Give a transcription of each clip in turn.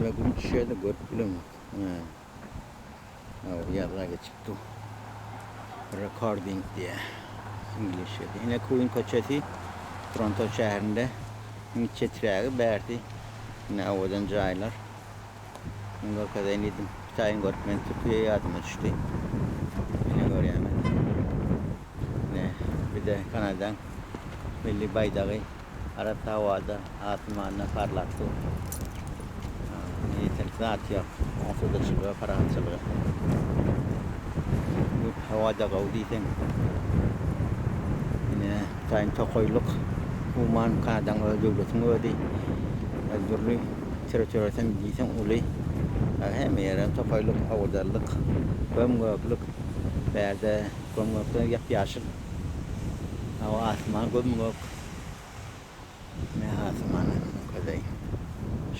ve gün şeyde görüp bilemem. Yazıya çıktı. Recording diye İngilizce'de. Yine Queen Koçeti Toronto şehrinde çetriyağı berdi. Yine ovadan caylar. Bunlar kadar inidim. Bir tane görüp Türkiye'ye yardıma düştü. Yine görüyorum. Ne? Bir de Kanada'dan milli baydağı Arap havada atmanına parlattı. Yeterli atıyor. Asıl da çıkıyor, Fransızlığı. Bu havada kavdiysen yine tayin tokoyluk Uman Kanada'dan devletin ödü. Öldürlü teröristen diysen uli. Hem yere tokoyluk, havadalık, gömgöklük. Berde gömgöklük yap yaşıl. Hava asman gömgök. Ne asmanı kadar.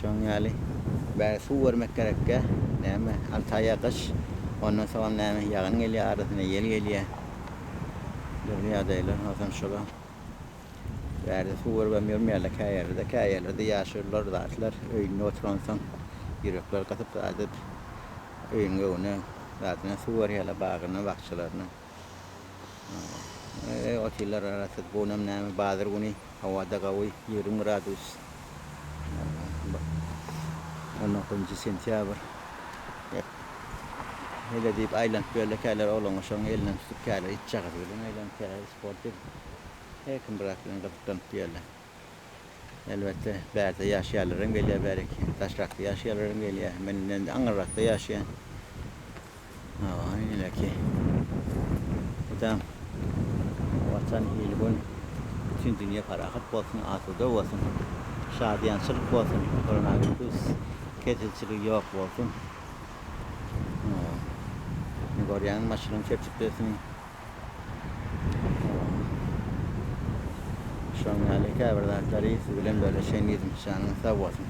Şu an yani ben su vermek gerekke. Neme altaya kış. Ondan sonra neme yağın geliyor arasına yel geliyor. Dünya değil hasan şoga. Berde su vermiyorum yerle kayarda yaşırlar dağıtlar. Öyle oturansan yürekler katıp adet öyle onu zaten su veriyorlar bağına bahçelerine. Otiller arası bu neme bazı günü havada kavuy 20 gradus. 16 sentyabr. Hele deyip aylan böyle kaylar olan şoň elden tutup kaylar içecek böyle aylan kaylar sportif. Hekim bırakılan kaptan diyorlar. Elbette berde yaşayanların geliyor berek. Taşrakta yaşayanların geliyor. Menden Angarrak'ta yaşayan. Öyle ki. Tamam. Vatan ilgun bütün dünya parahat olsun, asuda olsun. Şadiyançılık olsun. Koronavirüs kesilçilik yok olsun. Koreyan maçının çepçiklerini şu an yani kaberdarları bilen böyle şey nizam şanın sağ olsun.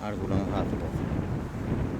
Argulanın hatır olsun.